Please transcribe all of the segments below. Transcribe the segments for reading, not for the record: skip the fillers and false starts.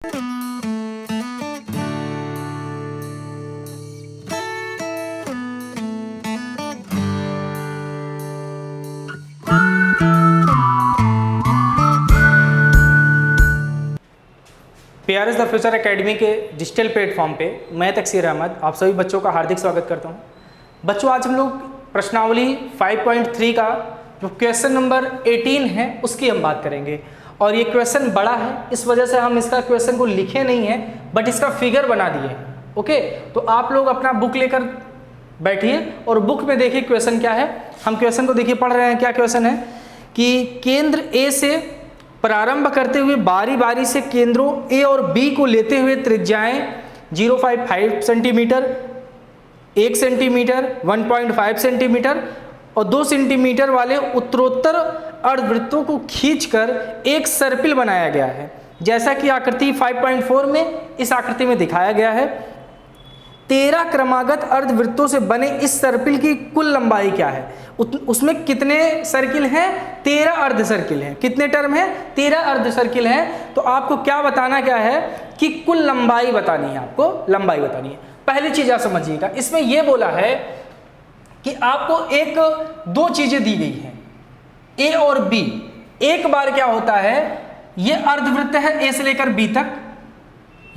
PRS the future academy के digital platform पे मैं तकसीर अहमद आप सभी बच्चों का हार्दिक स्वागत करता हूँ। बच्चों, आज हम लोग प्रश्नावली 5.3 का जो क्वेश्चन नंबर 18 है उसकी हम बात करेंगे। और ये क्वेश्चन बड़ा है, इस वजह से हम इसका क्वेश्चन को लिखे नहीं है बट इसका फिगर बना दिए। ओके, तो आप लोग अपना बुक लेकर बैठिए और बुक में देखिए क्वेश्चन क्या है। हम क्वेश्चन को देखिए पढ़ रहे हैं। क्या क्वेश्चन है कि केंद्र ए से प्रारंभ करते हुए बारी बारी से केंद्रों ए और बी को लेते हुए त्रिज्याएं 0.5 सेंटीमीटर, 1 सेंटीमीटर, 1.5 सेंटीमीटर और 2 सेंटीमीटर वाले उत्तरोत्तर अर्धवृत्तों को खींचकर एक सर्पिल बनाया गया है, जैसा कि आकृति 5.4 में इस आकृति में दिखाया गया है। 13 क्रमागत अर्धवृत्तों से बने इस सर्पिल की कुल लंबाई क्या है? उसमें कितने सर्किल हैं? 13 अर्ध सर्किल हैं। कितने टर्म हैं? 13 अर्ध सर्किल हैं। तो आपको क्या बताना क्या है कि कुल लंबाई बतानी है, आपको लंबाई बतानी है। पहली चीज आप समझिएगा, इसमें यह बोला है कि आपको दो चीजें दी गई हैं, ए और बी। एक बार क्या होता है, यह अर्धवृत्त है ए से लेकर बी तक,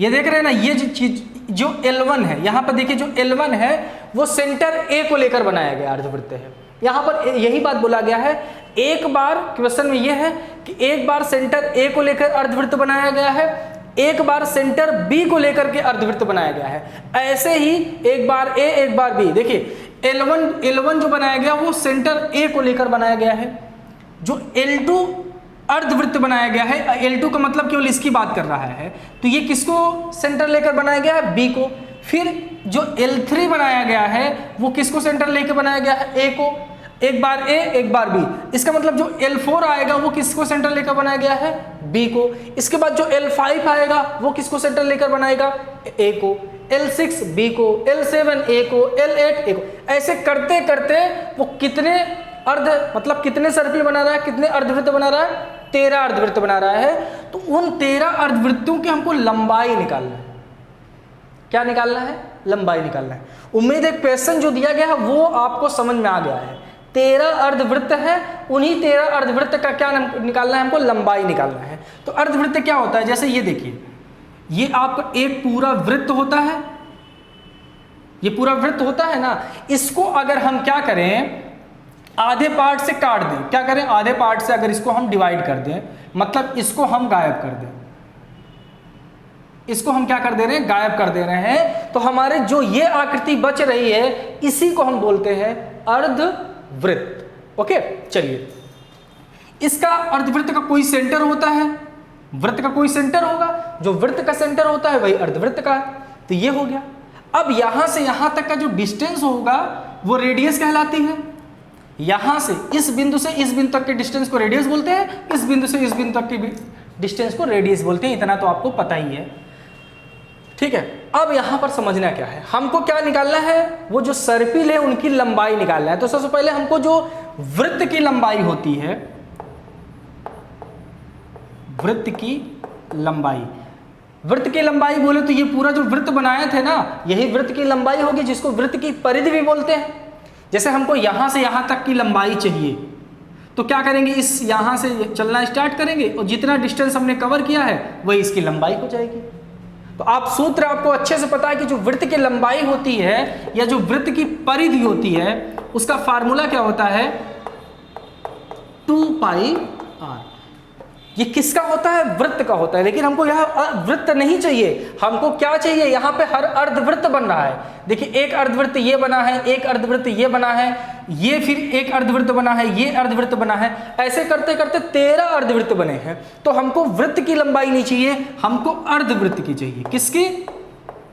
ये देख रहे हैं ना, ये जो चीज जो L1 है, यहां पर देखिए जो L1 है वो सेंटर A को लेकर बनाया गया अर्धवृत्त है। यहां पर यही बात बोला गया है। एक बार क्वेश्चन में यह है कि एक बार सेंटर A को लेकर अर्धवृत्त बनाया गया है, एक बार सेंटर B को लेकर के अर्धवृत्त बनाया गया है। ऐसे ही एक बार A एक बार B। देखिए L1 जो बनाया गया वो सेंटर A को लेकर बनाया गया है। जो L2 अर्धवृत्त बनाया गया है, L2 का मतलब केवल इसकी बात कर रहा है, तो ये किसको सेंटर लेकर बनाया गया है? B को। फिर जो L3 बनाया गया है वो किसको सेंटर लेकर बनाया गया है? A को। एक बार A एक बार B, इसका मतलब जो L4 आएगा वो किसको सेंटर लेकर बनाया गया है? B को। इसके बाद जो L5 आएगा वो किसको सेंटर लेकर बनाएगा? A को। L6 B को, L7 A को, L8 A को। ऐसे करते करते वो कितने मतलब कितने सर्किल बना रहा है, कितने अर्धवृत्त बना रहा है? 13 अर्धवृत्त बना रहा है। तो उन 13 अर्धवृत्तों की हमको लंबाई निकालना है। क्या निकालना है? लंबाई निकालना है। उम्मीद है क्वेश्चन जो दिया गया है वो आपको समझ में आ गया है। 13 अर्धवृत्त है, उन्हीं 13 अर्धवृत्त का क्या निकालना है? हमको लंबाई निकालना है। तो अर्धवृत्त क्या होता है? जैसे ये देखिए, ये आपका एक पूरा वृत्त होता है, ये पूरा वृत्त होता है ना। इसको अगर हम क्या करें, आधे पार्ट से काट दें, क्या करें? आधे पार्ट से अगर इसको हम डिवाइड कर दें, मतलब इसको हम गायब कर दें, इसको हम क्या कर दे रहे हैं? गायब कर दे रहे हैं। तो हमारे जो ये आकृति बच रही है इसी को हम बोलते हैं अर्धवृत्त। ओके, चलिए, इसका अर्धवृत्त का कोई सेंटर होता है, वृत्त का कोई सेंटर होगा, जो वृत्त का सेंटर होता है वही अर्धवृत्त का है। तो ये हो गया। अब यहां से यहां तक का जो डिस्टेंस होगा वो रेडियस कहलाती है। यहां से इस बिंदु तक के डिस्टेंस को रेडियस बोलते हैं, इस बिंदु से इस बिंदु तक के डिस्टेंस को रेडियस बोलते हैं। इतना तो आपको पता ही है, ठीक है। अब यहां पर समझना क्या है, हमको क्या निकालना है? वो जो सर्पिल है उनकी लंबाई निकालना है। तो सबसे पहले हमको जो वृत्त की लंबाई होती है, वृत्त की लंबाई बोले तो ये पूरा जो वृत्त बनाए थे ना, यही वृत्त की लंबाई होगी, जिसको वृत्त की परिधि भी बोलते हैं। जैसे हमको यहां से यहां तक की लंबाई चाहिए, तो क्या करेंगे? इस यहां से चलना स्टार्ट करेंगे और जितना डिस्टेंस हमने कवर किया है वही इसकी लंबाई हो जाएगी। तो आप सूत्र आपको अच्छे से पता है कि जो वृत्त की लंबाई होती है या जो वृत्त की परिधि होती है उसका फार्मूला क्या होता है? 2πr। ये किसका होता है? वृत्त का होता है। लेकिन हमको यहाँ वृत्त नहीं चाहिए, हमको क्या चाहिए? यहाँ पे हर अर्धवृत्त बन रहा है। देखिए, एक अर्धवृत्त ये बना है, एक अर्धवृत्त ये बना है, ये फिर एक अर्धवृत्त बना है, ये अर्धवृत्त बना है। ऐसे करते करते 13 अर्धवृत्त बने हैं। तो हमको वृत्त की लंबाई नहीं चाहिए, हमको अर्धवृत्त की चाहिए। किसकी?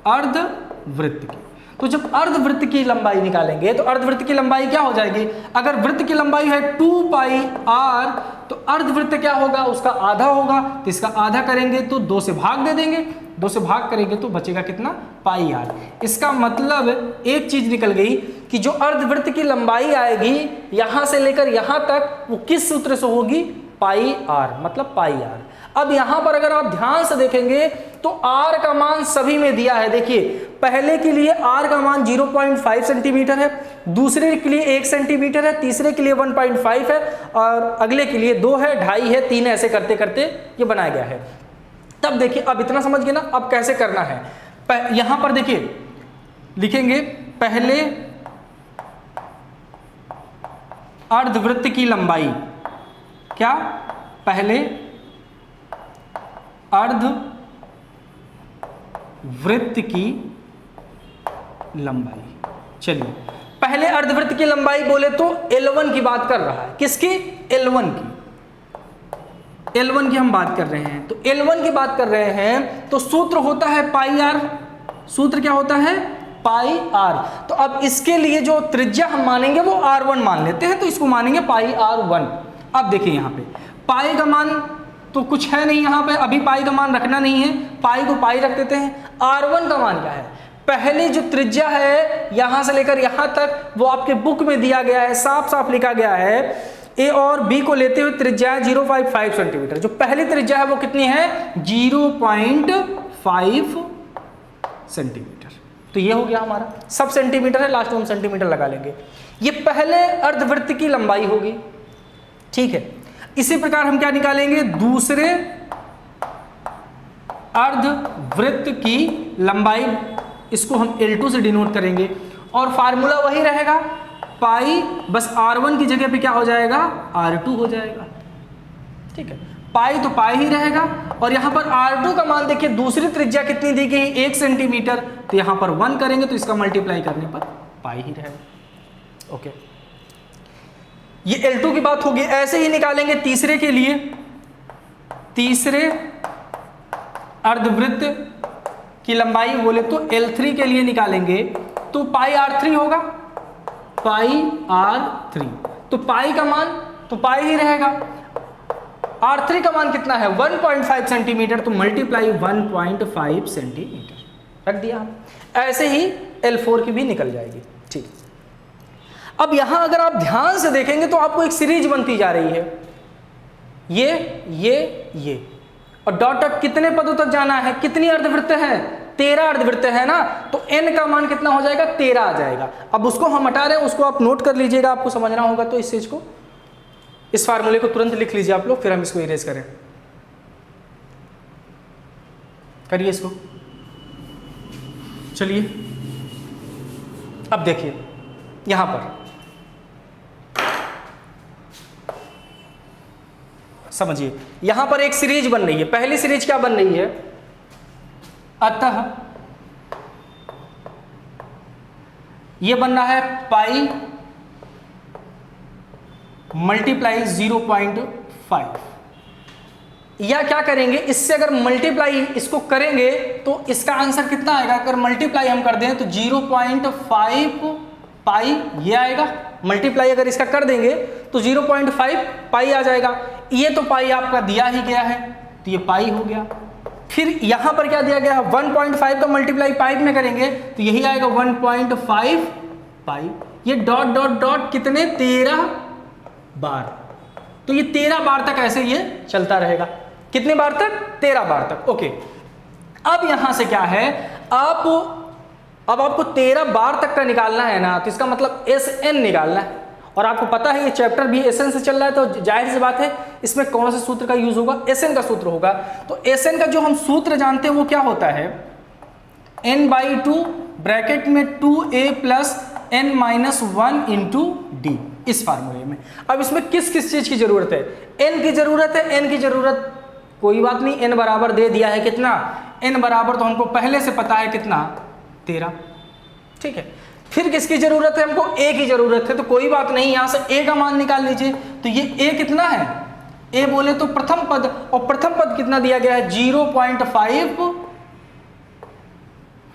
अर्धवृत्त की। तो जब अर्धवृत्त की लंबाई निकालेंगे तो अर्धवृत्त की लंबाई क्या हो जाएगी? अगर वृत्त की लंबाई है 2πr, तो अर्धवृत्त क्या होगा? उसका आधा होगा। तो इसका आधा करेंगे तो 2 से भाग दे देंगे, 2 से भाग करेंगे तो बचेगा कितना? πr। इसका मतलब एक चीज निकल गई कि जो अर्धवृत्त की लंबाई आएगी यहां से लेकर यहां तक वो किस सूत्र से होगी? πr, मतलब πr। अब यहां पर अगर आप ध्यान से देखेंगे तो r का मान सभी में दिया है। देखिए पहले के लिए r का मान 0.5 सेंटीमीटर है, दूसरे के लिए 1 सेंटीमीटर है, तीसरे के लिए 1.5 है और अगले के लिए 2 है, 2.5 है, 3 है, ऐसे करते करते ये बनाया गया है। तब देखिए अब इतना समझ गए ना, अब कैसे करना है। यहां पर देखिए लिखेंगे पहले अर्धवृत्त की लंबाई, क्या, पहले अर्धवृत्त की लंबाई। चलिए पहले अर्धवृत्त की लंबाई बोले तो L1 की बात कर रहा है। किसकी? L1 की। L1 की हम बात कर रहे हैं, तो L1 की बात कर रहे हैं तो सूत्र होता है पाई आर। सूत्र क्या होता है? पाई आर। तो अब इसके लिए जो त्रिज्या हम मानेंगे वो R1 मान लेते हैं, तो इसको मानेंगे पाई R1। अब देखिए यहाँ पे पाई का मान तो कुछ है नहीं, यहाँ पे अभी पाई का मान रखना नहीं है, पाई को पाई रख देते हैं। R1 का मान क्या है? पहली जो त्रिज्या है यहां से लेकर यहां तक वो आपके बुक में दिया गया है, साफ साफ लिखा गया है। ए और बी को लेते हुए त्रिज्या है 0.5 सेंटीमीटर। जो पहली त्रिज्या है वो कितनी है? 0.5 सेंटीमीटर। तो ये हो गया हमारा, सब सेंटीमीटर है, लास्ट में हम सेंटीमीटर लगा लेंगे। ये पहले अर्धवृत्त की लंबाई होगी, ठीक है। इसी प्रकार हम क्या निकालेंगे? दूसरे अर्धवृत्त की लंबाई, इसको हम L2 से डिनोट करेंगे और फार्मूला वही रहेगा पाई, बस R1 की जगह पे क्या हो जाएगा? R2 हो जाएगा, ठीक है। पाई तो पाई ही रहेगा और यहां पर R2 का मान देखिए, दूसरी त्रिज्या कितनी दी गई? 1 सेंटीमीटर, तो यहां पर 1 करेंगे तो इसका मल्टीप्लाई करने पर पाई ही रहेगा। ओके, ये L2 की बात होगी। ऐसे ही निकालेंगे तीसरे के लिए, तीसरे अर्धवृत्त की लंबाई बोले तो L3 के लिए निकालेंगे तो पाई R3 होगा, पाई R3। तो पाई का मान तो पाई ही रहेगा, R3 का मान कितना है? 1.5 सेंटीमीटर, तो मल्टीप्लाई 1.5 सेंटीमीटर रख दिया। ऐसे ही L4 की भी निकल जाएगी, ठीक। अब यहां अगर आप ध्यान से देखेंगे तो आपको एक सीरीज बनती जा रही है, ये और डॉट डॉट कितने पदों तक जाना है? कितनी अर्धवृत्त है? 13 अर्धवृत्त है ना, तो n का मान कितना हो जाएगा? 13 आ जाएगा। अब उसको हम हटा रहे हैं, उसको आप नोट कर लीजिएगा, आपको समझना होगा तो इस चीज को, इस फार्मूले को तुरंत लिख लीजिए आप लोग, फिर हम इसको इरेज करें। करिए इसको। चलिए अब देखिए यहां पर समझिए, यहां पर एक सीरीज बन रही है। पहली सीरीज क्या बन रही है? अतः यह बन रहा है पाई मल्टीप्लाई 0.5, या क्या करेंगे इससे, अगर मल्टीप्लाई इसको करेंगे तो इसका आंसर कितना आएगा? अगर मल्टीप्लाई हम कर दें तो 0.5 पाई ये आएगा। मल्टीप्लाई अगर इसका कर देंगे तो 0.5 पाई आ जाएगा। ये तो पाई आपका दिया ही गया है, तो ये पाई हो गया। फिर यहां पर क्या दिया गया है? 1.5 का मल्टीप्लाई पाई में करेंगे तो यही आएगा 1.5 पाई। ये डॉट डॉट डॉट कितने? 13 बार। तो ये 13 बार तक ऐसे ये चलता रहेगा। कितने बार तक? 13 बार तक। ओके, अब यहां से क्या है, अब आपको 13 बार तक का निकालना है ना, तो इसका मतलब SN निकालना है। और आपको पता है ये चैप्टर भी SN से चल रहा है, तो जाहिर सी बात है इसमें कौन से सूत्र का यूज होगा? SN का सूत्र होगा। तो SN का जो हम सूत्र जानते हैं वो क्या होता है? n/2 ब्रैकेट में 2a + n-1 × d, इस फार्मूले में। अब इसमें किस किस चीज की जरूरत है? n की जरूरत है। n की जरूरत कोई बात नहीं, n बराबर दे दिया है कितना? n बराबर तो हमको पहले से पता है कितना? 13, ठीक है। फिर किसकी जरूरत है? हमको a की जरूरत है, तो कोई बात नहीं, यहां से a का मान निकाल लीजिए। तो ये a कितना है? a बोले तो प्रथम पद, और प्रथम पद कितना दिया गया है? 0.5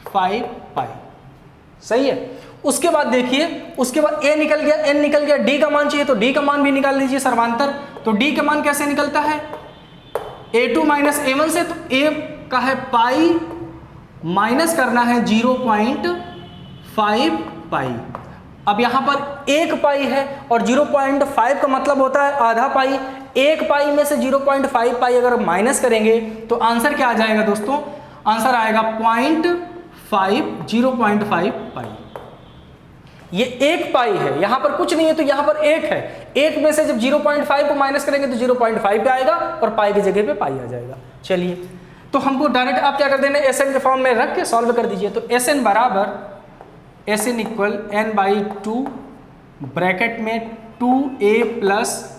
पाई, सही है। उसके बाद देखिए, उसके बाद a निकल गया, n निकल गया, d का मान चाहिए तो d का मान भी निकाल लीजिए सर्वांतर। तो d का मान कैसे निकलता है? a2 - a1 से, तो a का है पाई, माइनस करना है 0.5 पाई। अब यहां पर 1 पाई है और 0.5 का मतलब होता है आधा पाई। 1 पाई में से 0.5 पाई अगर माइनस करेंगे तो आंसर क्या आ जाएगा दोस्तों? आंसर आएगा 0.5 पाई। ये 1 पाई है, यहां पर कुछ नहीं है तो यहां पर 1 है। 1 में से जब 0.5 को माइनस करेंगे तो 0.5 पे आएगा और पाई की जगह पे पाई आ जाएगा। चलिए, तो हमको डायरेक्ट आप क्या कर देना, एस एन के फॉर्म में रख के सॉल्व कर दीजिए। तो एस एन बराबर S N equal n/2 bracket में 2a plus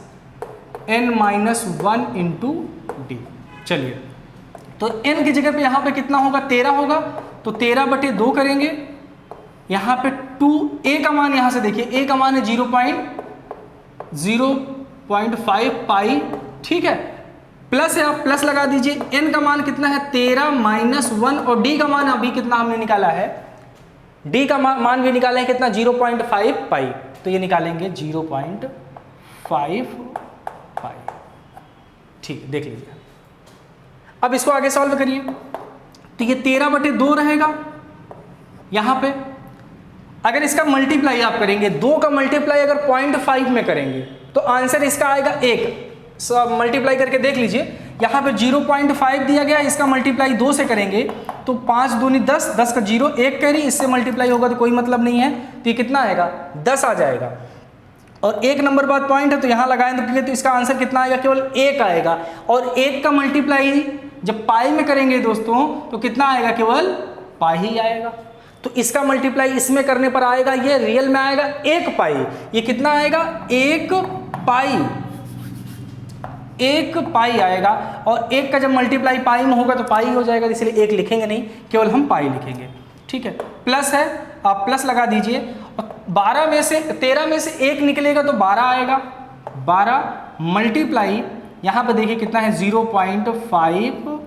n-1 into D. चलिए, तो n की जगह पे यहाँ पे कितना होगा? 13 होगा, तो 13/2 करेंगे। यहाँ पे 2a का मान यहाँ से देखिए, a का मान है 0.05 पाई, ठीक है। प्लस है, आप प्लस लगा दीजिए। n का मान कितना है? 13-1 और d का मान अभी कितना हमने निकाला है? d का मान भी निकाला है कितना? 0.5 पाई। तो ये निकालेंगे 0.5 पाई। ठीक, देख लीजिए। अब इसको आगे सॉल्व करिए। तो ये 13/2 रहेगा यहाँ पे। अगर इसका मल्टीप्लाई आप करेंगे, 2 का मल्टीप्लाई अगर 0.5 में करेंगे तो आंसर इसका आएगा 1। सब मल्टीप्लाई करके देख लीजिए। यहाँ पे 0.5 दिया गया, इसका मल्टीप्लाई 2 से करेंगे तो 5 दूनी 10, 10 का 0 1 कैरी, इससे मल्टीप्लाई होगा तो कोई मतलब नहीं है, तो ये कितना आएगा? 10 आ जाएगा। और 1 नंबर बाद पॉइंट है तो यहाँ लगाएंगे तो इसका आंसर कितना आएगा? केवल 1 आएगा। और 1 का मल्टीप्लाई जब पाई में करेंगे दोस्तों तो कितना आएगा? केवल पाई ही आएगा। तो इसका मल्टीप्लाई इसमें करने पर आएगा, ये रियल में आएगा 1 पाई। ये कितना आएगा? 1 पाई। 1 पाई आएगा। और 1 का जब मल्टीप्लाई पाई में होगा तो पाई हो जाएगा, इसलिए 1 लिखेंगे नहीं, केवल हम पाई लिखेंगे, ठीक है। प्लस है, आप प्लस लगा दीजिए। और 13 में से 1 निकलेगा तो 12 आएगा। 12 मल्टीप्लाई यहाँ पे देखिए कितना है? 0.5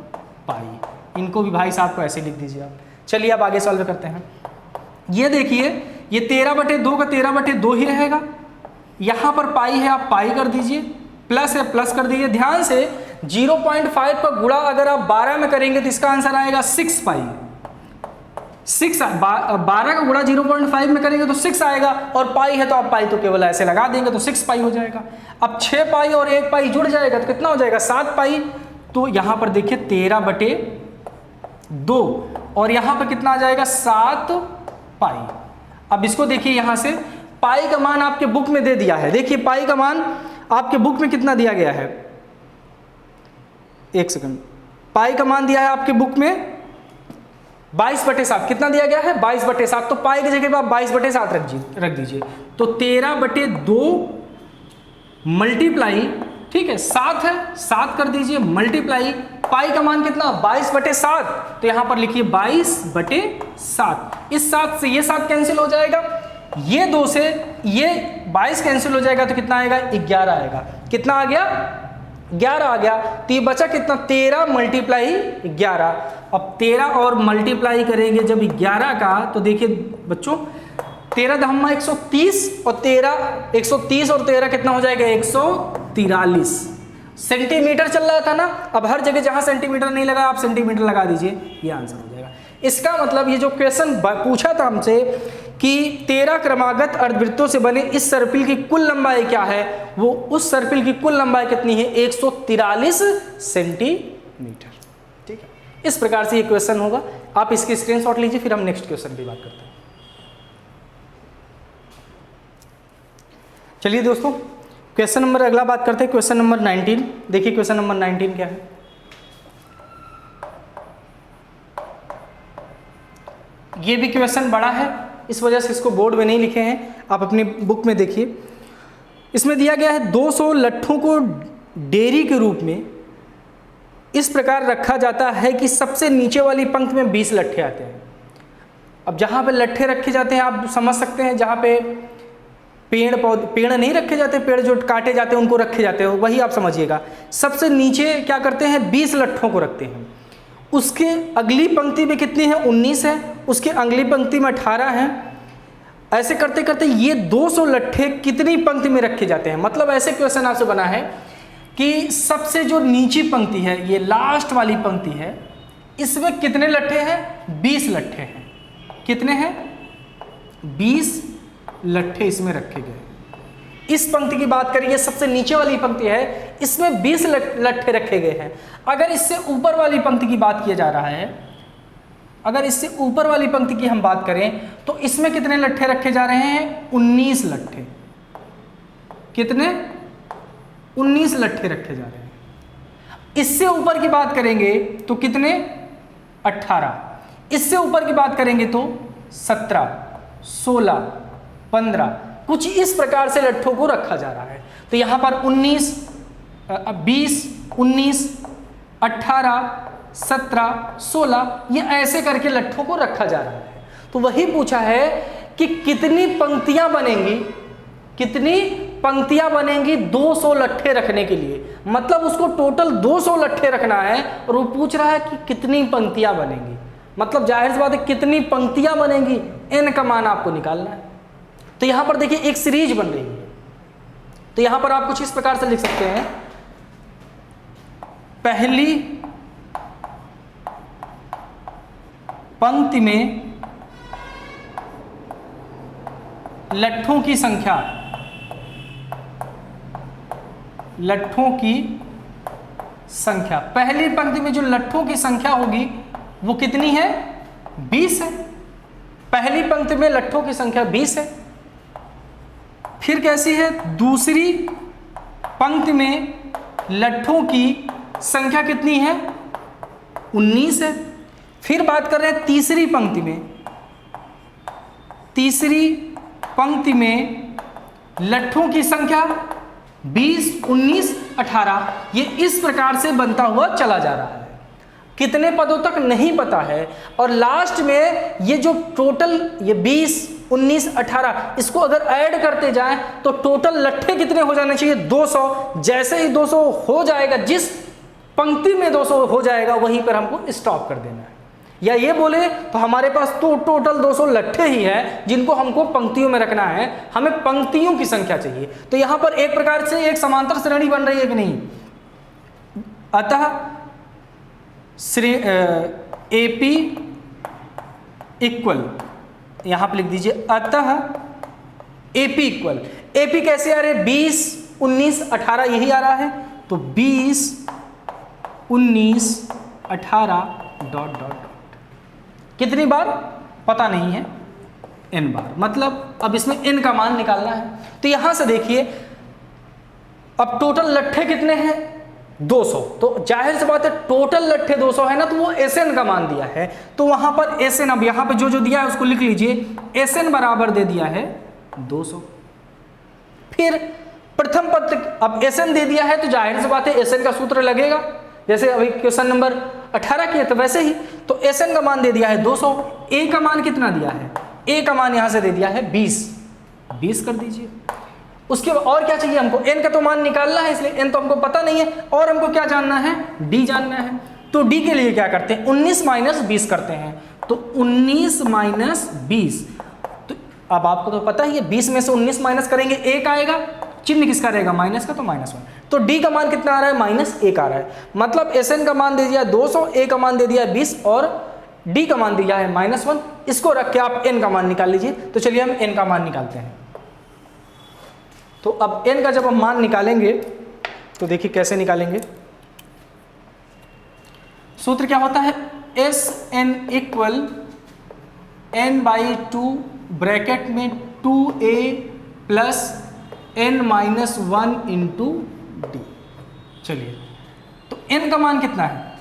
पाई। इनको भी भाई साहब को ऐसे लिख दीजिए आप। चलिए अब आगे सॉल्व करते हैं। ये देखिए, ये 13/2 का 13/2 ही रहेगा। यहाँ पर पाई है, आप पाई कर दीजिए। प्लस है, प्लस कर दीजिए। ध्यान से 0.5 का गुणा अगर आप 12 में करेंगे तो इसका आंसर आएगा 6 पाई। 12 का गुणा 0.5 में करेंगे तो 6 आएगा, और पाई है तो आप पाई तो केवल ऐसे लगा देंगे तो 6 पाई हो जाएगा। अब 6 पाई और 1 पाई जुड़ जाएगा तो कितना हो जाएगा? 7 पाई। तो यहाँ पर देखिए 13/2 और यहाँ पर कितना आ जाएगा? 7 पाई। अब इसको देखिए, यहाँ से पाई का मान आपके बुक में दे दिया है। देखिए पाई का मान आपके बुक में कितना दिया गया है? 1 सेकंड। पाई का मान दिया है आपके बुक में 22/7। कितना दिया गया है? 22/7। तो पाई की जगह पे आप 22/7 रख दीजिए। तो 13/2 मल्टीप्लाई, ठीक है, 7 है, 7 कर दीजिए मल्टीप्लाई पाई का मान कितना? 22/7। तो यहां पर लिखिए 22/7। इस 7 से ये 7 कैंसिल हो जाएगा, ये 2 से ये 22 कैंसिल हो जाएगा तो कितना आएगा? 11 आएगा। कितना आ गया? 11 आ गया। तो ये बचा कितना? 13 मल्टीप्लाई 11। अब 13 और मल्टीप्लाई करेंगे जब 11 का, तो देखिए बच्चों 13 दहम्मा 130 और 130 और 13 कितना हो जाएगा? 143 सेंटीमीटर चल रहा था ना। अब हर जगह जहां सेंटीमीटर नहीं लगा आप सेंटीमीटर लगा दीजिए, ये आंसर हो जाएगा। इसका मतलब ये जो क्वेश्चन पूछा था हमसे कि 13 क्रमागत अर्धवृत्तों से बने इस सर्पिल की कुल लंबाई क्या है, वो उस सर्पिल की कुल लंबाई कितनी है? 143 सेंटीमीटर, ठीक है। इस प्रकार से ये क्वेश्चन होगा। आप इसके स्क्रीनशॉट लीजिए, फिर हम नेक्स्ट क्वेश्चन की बात करते हैं। चलिए दोस्तों, क्वेश्चन नंबर अगला बात करते हैं, क्वेश्चन नंबर 19। देखिए क्वेश्चन नंबर 19 क्या है। ये भी क्वेश्चन बड़ा है, इस वजह से इसको बोर्ड में नहीं लिखे हैं, आप अपनी बुक में देखिए। इसमें दिया गया है 200 लट्ठों को डेयरी के रूप में इस प्रकार रखा जाता है कि सबसे नीचे वाली पंक्ति में 20 लट्ठे आते हैं। अब जहाँ पे लट्ठे रखे जाते हैं आप समझ सकते हैं, जहाँ पे पेड़ नहीं रखे जाते, पेड़ जो काटे जाते हैं उनको रखे जाते हैं, वही आप समझिएगा। सबसे नीचे क्या करते हैं? 20 लट्ठों को रखते हैं। उसके अगली पंक्ति में कितनी है? 19 है। उसके अगली पंक्ति में 18 है। ऐसे करते करते ये 200 लट्ठे कितनी पंक्ति में रखे जाते हैं? मतलब ऐसे क्वेश्चन आपसे बना है कि सबसे जो नीची पंक्ति है, ये लास्ट वाली पंक्ति है, इसमें कितने लट्ठे हैं? 20 लट्ठे हैं। कितने हैं? 20 लट्ठे इसमें रखे गए। इस पंक्ति की बात करिए, सबसे नीचे वाली पंक्ति है, इसमें 20 लट्ठे रखे गए हैं। अगर इससे ऊपर वाली पंक्ति की बात किया जा रहा है, अगर इससे ऊपर वाली पंक्ति की हम बात करें तो इसमें कितने लट्ठे रखे जा रहे हैं? 19 लट्ठे। कितने? 19 लट्ठे रखे जा रहे हैं। इससे ऊपर की बात करेंगे तो कितने? 18। इससे ऊपर की बात करेंगे तो 17, 16, 15, कुछ इस प्रकार से लट्ठों को रखा जा रहा है। तो यहां पर 19, 20, 19, 18, 17, 16 ये ऐसे करके लट्ठों को रखा जा रहा है। तो वही पूछा है कि कितनी पंक्तियां बनेंगी, कितनी पंक्तियां बनेंगी 200 लट्ठे रखने के लिए। मतलब उसको टोटल 200 लट्ठे रखना है और वो पूछ रहा है कि कितनी पंक्तियां बनेंगी। मतलब जाहिर सी बात है कितनी पंक्तियां बनेंगी, n का मान आपको निकालना है। तो यहां पर देखिए एक सीरीज बन रही है। तो यहां पर आप कुछ इस प्रकार से लिख सकते हैं, पहली पंक्ति में लट्ठों की संख्या, लट्ठों की संख्या, पहली पंक्ति में जो लट्ठों की संख्या होगी वो कितनी है? 20 है। पहली पंक्ति में लट्ठों की संख्या 20 है। फिर कैसी है? दूसरी पंक्ति में लट्ठों की संख्या कितनी है? 19 है। फिर बात कर रहे हैं तीसरी पंक्ति में, तीसरी पंक्ति में लट्ठों की संख्या 20, 19, 18 ये इस प्रकार से बनता हुआ चला जा रहा है। कितने पदों तक नहीं पता है। और लास्ट में ये जो टोटल ये 20, 19, 18 इसको अगर ऐड करते जाएं तो टोटल लट्ठे कितने हो जाने चाहिए? 200। जैसे ही 200 हो जाएगा, जिस पंक्ति में 200 हो जाएगा वहीं पर हमको स्टॉप कर देना है। या ये बोले तो हमारे पास तो टोटल 200 लट्ठे ही हैं जिनको हमको पंक्तियों में रखना है, हमें पंक्तियों की संख्या चाहिए। तो यहां पर एक प्रकार से एक समांतर श्रेणी बन रही है कि नहीं? अतः AP इक्वल, यहां पर लिख दीजिए अतः AP इक्वल, AP कैसे आ रहे? 20, 19, 18 यही आ रहा है। तो 20, 19, 18 डॉट डॉट डॉट कितनी बार पता नहीं है? n बार। मतलब अब इसमें n का मान निकालना है। तो यहां से देखिए अब टोटल लट्ठे कितने हैं? 200। तो जाहिर सी बात है टोटल लट्ठे 200 है ना, तो वो Sn का मान दिया है। तो वहां पर Sn, अब यहां पे जो जो दिया है उसको लिख लीजिए। Sn बराबर दे दिया है 200। फिर प्रथम पद, अब Sn दे दिया है तो जाहिर सी बात है Sn का सूत्र लगेगा। जैसे अभी क्वेश्चन नंबर 18 किया तो वैसे ही। तो Sn का मान दे दिया है 200। A का मान कितना दिया है? A का मान यहां से दे दिया है 20 कर दीजिए। उसके बाद और क्या चाहिए हमको? n का तो मान निकालना है, इसलिए n तो हमको पता नहीं है। और हमको क्या जानना है? d जानना है। तो d के लिए क्या करते हैं? 19 माइनस 20 करते हैं। तो 19 माइनस 20, तो अब आपको तो पता ही है 20 में से 19 माइनस करेंगे 1 आएगा, चिन्ह किसका रहेगा? माइनस का, तो -1। तो d का मान कितना आ रहा है? -1 आ रहा है। मतलब Sn का मान दे दिया 200, A का मान दे दिया 20 और d का मान दिया है -1। इसको रख के आप n का मान निकाल लीजिए। तो चलिए हम n का मान निकालते हैं। तो अब n का जब हम मान निकालेंगे तो देखिए कैसे निकालेंगे। सूत्र क्या होता है? Sn इक्वल n/2 ब्रैकेट में 2a plus n-1 into D. चलिए तो n का मान कितना है?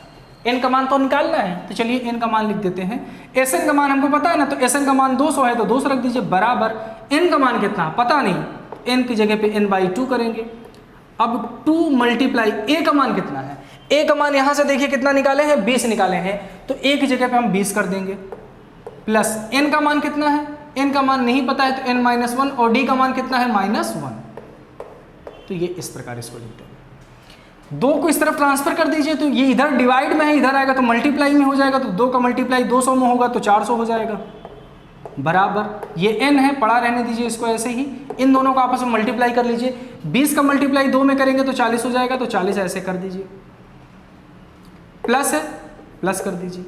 n का मान तो निकालना है। तो चलिए n का मान लिख देते हैं। Sn का मान हमको पता है ना, तो Sn का मान 200 है तो 200 रख दीजिए बराबर n का मान कितना पता नहीं, n की जगह पे n/2 करेंगे। अब 2 मल्टीप्लाई a का मान कितना है? a का मान यहां से देखिए कितना निकाले हैं? 20 निकाले हैं। तो a की जगह पे हम 20 कर देंगे प्लस n का मान कितना है? n का मान नहीं पता है तो n-1 और d का मान कितना है? -1। तो ये इस प्रकार इसको लिखते हैं। 2 को इस तरफ ट्रांसफर कर दीजिए तो ये इधर डिवाइड में है, इधर आएगा तो मल्टीप्लाई में हो जाएगा। तो 2 का मल्टीप्लाई 200 में होगा तो 400 हो जाएगा बराबर ये n है, पड़ा रहने दीजिए इसको ऐसे ही। इन दोनों को आपस में मल्टीप्लाई कर लीजिए। 20 का मल्टीप्लाई 2 में करेंगे तो 40 हो जाएगा, तो 40 ऐसे कर दीजिए। प्लस है, प्लस कर दीजिए।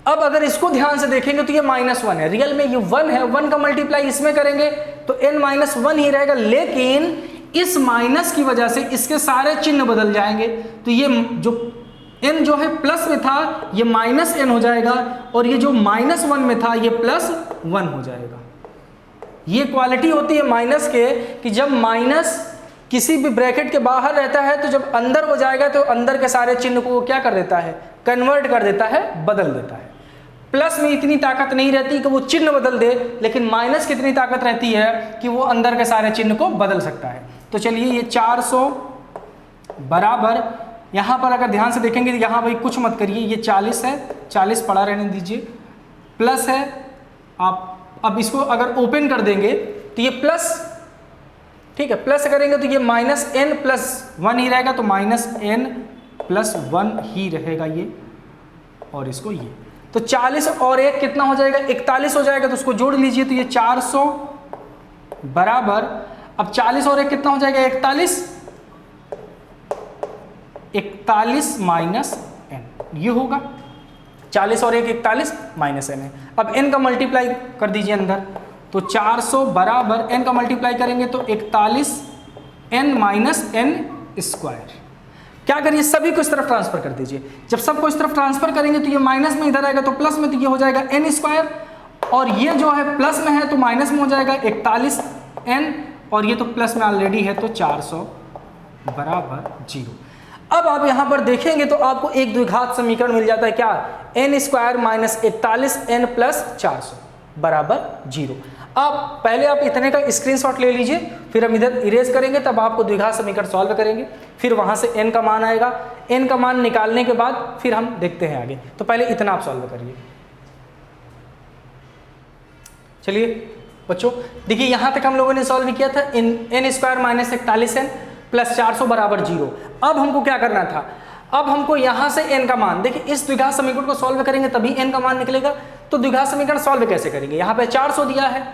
अब अगर इसको ध्यान से देखेंगे तो ये -1 है, रियल में ये 1 है। 1 का मल्टीप्लाई इसमें करेंगे तो n-1 ही रहेगा, लेकिन इस माइनस की वजह से इसके सारे चिन्ह बदल जाएंगे। तो ये जो n जो है प्लस में था ये माइनस n हो जाएगा, और ये जो -1 में था ये +1 हो जाएगा। ये क्वालिटी होती है माइनस के कि जब माइनस किसी भी ब्रैकेट के बाहर रहता है तो जब अंदर हो जाएगा तो अंदर के सारे चिन्ह को क्या कर देता है, कन्वर्ट कर देता है, बदल देता है। प्लस में इतनी ताकत नहीं रहती कि वो चिन्ह बदल दे, लेकिन माइनस की इतनी ताकत रहती है कि वो अंदर के सारे चिन्ह को बदल सकता है। तो चलिए ये 400 बराबर, यहाँ पर अगर ध्यान से देखेंगे तो यहाँ भाई कुछ मत करिए, ये 40 है, 40 पड़ा रहने दीजिए, प्लस है। आप अब इसको अगर ओपन कर देंगे तो ये प्लस, ठीक है, प्लस करेंगे तो ये -n+1 ही रहेगा, तो -n+1 ही रहेगा ये, और इसको ये, तो 40 और 1 कितना हो जाएगा, 41 हो जाएगा। तो उसको जोड़ लीजिए, तो ये 400 बराबर, अब 40 और 1 कितना हो जाएगा, 41, 41 माइनस n, ये होगा 40 और 1 41 माइनस n है। अब n का मल्टीप्लाई कर दीजिए अंदर, तो 400 बराबर n का मल्टीप्लाई करेंगे तो 41 n माइनस n स्क्वायर। क्या करिए, सभी को इस तरफ ट्रांसफर कर दीजिए। जब सबको इस तरफ ट्रांसफर करेंगे तो ये माइनस में इधर आएगा तो प्लस में, तो ये हो जाएगा n स्क्वायर, और ये जो है प्लस में है तो माइनस में हो जाएगा 41 n, और ये तो प्लस में ऑलरेडी है तो 400 बराबर 0। अब आप यहाँ पर देखेंगे तो आपको एक द्विघात समीकरण मिल जाता है, क्या, n square minus 41 n plus 400 बराबर 0। आप पहले आप इतने का स्क्रीनशॉट ले लीजिए, फिर हम इधर इरेज करेंगे, तब आपको द्विघात समीकरण सॉल्व करेंगे, फिर वहाँ से n का मान आएगा, n का मान निकालने के बाद फिर हम देखते हैं आगे। तो पहले इतना आप सॉल्व करिए। चलिए बच्चों देखिए, यहाँ तक हम लोगों ने सॉल्व किया था n square minus 41 n plus 400 बराबर 0। अब हमको क्या करना था, अब हमको यहाँ से n का मान, देखिए इस द्विघात समीकरण को सॉल्व करेंगे तभी n का मान निकलेगा। तो द्विघात समीकरण सॉल्व कैसे करेंगे, यहाँ पे 400 दिया है,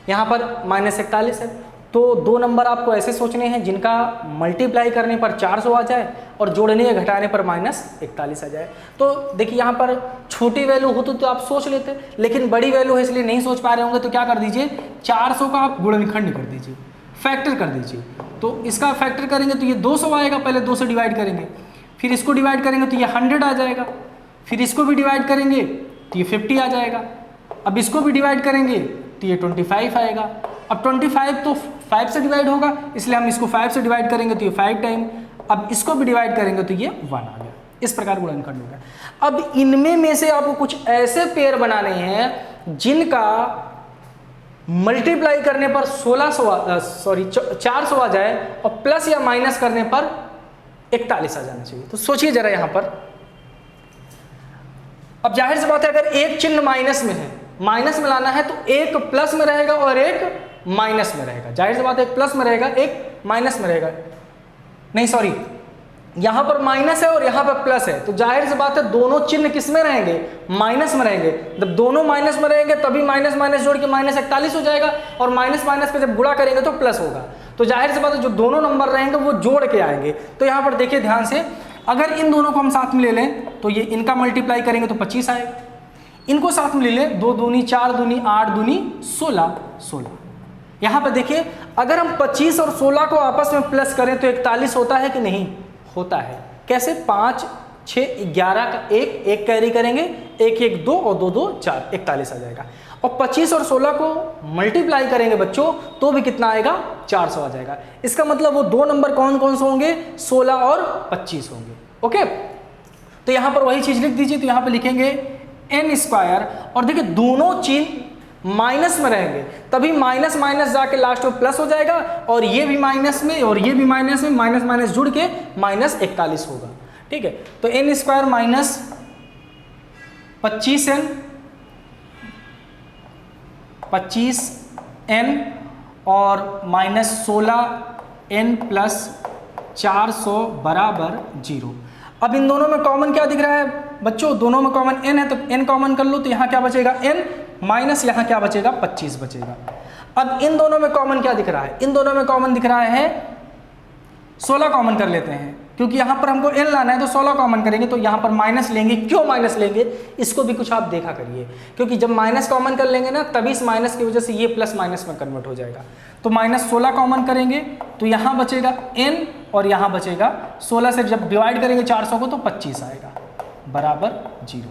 यहाँ पर -41 है, तो दो नंबर आपको ऐसे सोचने हैं जिनका मल्टीप्लाई करने पर 400 आ जाए और जोड़ने या घटाने पर -41 आ जाए। तो देखिए यहाँ पर छोटी वैल्यू होती तो आप सोच लेते, लेकिन बड़ी वैल्यू है इसलिए नहीं सोच पा रहे होंगे, तो क्या कर दीजिए, 400 का आप गुणनखंड कर दीजिए, फैक्टर कर दीजिए। तो इसका फैक्टर करेंगे तो ये 200 आएगा, पहले 2 से डिवाइड करेंगे, फिर इसको डिवाइड करेंगे तो ये 100 आ जाएगा, फिर इसको भी डिवाइड करेंगे तो ये 50 आ जाएगा, अब इसको भी डिवाइड करेंगे तो ये 25 आएगा। अब 25 तो 5 से डिवाइड होगा, इसलिए हम इसको 5 से डिवाइड करेंगे तो ये 5 टाइम, अब इसको भी डिवाइड करेंगे तो ये 1 आ गया। इस प्रकार गुणनखंड होगा। अब इनमें में से आपको कुछ ऐसे पेयर बनाने हैं जिनका मल्टीप्लाई करने पर 400 आ जाए और प्लस या माइनस करने पर 41 आ जाना चाहिए। तो सोचिए जरा यहाँ पर, अब जाहिर सी बात है अगर एक चिन्ह माइनस में है, माइनस में लाना है तो एक प्लस में रहेगा और एक माइनस में रहेगा। जाहिर सी बात है एक प्लस में रहेगा एक माइनस में रहेगा, नहीं सॉरी, यहां पर माइनस है और यहां पर प्लस है, तो जाहिर सी बात है दोनों चिन्ह किस में रहेंगे, माइनस में रहेंगे। जब दोनों माइनस में रहेंगे तभी माइनस माइनस जोड़ के -41 हो जाएगा, और माइनस माइनस पे जब गुणा करेंगे तो प्लस होगा। तो जाहिर सी बात है जो दोनों नंबर रहेंगे वो जोड़ के आएंगे। तो यहाँ पर देखिए ध्यान से, अगर इन दोनों को हम साथ में ले लें तो ये इनका मल्टीप्लाई करेंगे तो 25 आएगा, इनको साथ में ले लें 2 दूनी 4 दूनी 8 दूनी 16। यहाँ पर देखिए अगर हम 25 और 16 को आपस में प्लस करें तो 41 होता है कि नहीं होता है। कैसे, 5 6 11 का 1 कैरी करेंगे, 1 1 2 और 2 2 4, 41 आ जाएगा। और 25 और 16 को मल्टीप्लाई करेंगे बच्चों तो भी कितना आएगा, 400 आ जाएगा। इसका मतलब वो दो नंबर कौन कौन से होंगे, 16 और 25 होंगे। ओके, तो यहाँ पर वही चीज लिख दीजिए। तो यहाँ पर लिखेंगे n स्क्वायर, और देखिए दोनों चिन्ह माइनस में रहेंगे तभी माइनस माइनस जाके लास्ट में प्लस हो जाएगा, और ये भी माइनस में और ये भी माइनस में, माइनस माइनस जुड़ के -41 होगा। ठीक है, तो n स्क्वायर माइनस 25n और -16n प्लस 400 बराबर 0। अब इन दोनों में कॉमन क्या दिख रहा है बच्चों, दोनों में कॉमन n है, तो n कॉमन कर लो, तो यहाँ क्या बचेगा n माइनस यहाँ क्या बचेगा 25 बचेगा। अब इन दोनों में कॉमन क्या दिख रहा है, इन दोनों में कॉमन दिख रहा है 16 कॉमन कर लेते हैं, क्योंकि यहाँ पर हमको n लाना है तो 16 कॉमन करेंगे तो यहाँ पर माइनस लेंगे। क्यों माइनस लेंगे इसको भी कुछ आप देखा करिए, क्योंकि जब माइनस कॉमन कर लेंगे ना तभी इस माइनस की वजह से ये प्लस माइनस में कन्वर्ट हो जाएगा। तो -16 कॉमन करेंगे तो यहाँ बचेगा n और यहाँ बचेगा 16 से जब डिवाइड करेंगे 400 को तो 25 आएगा बराबर 0।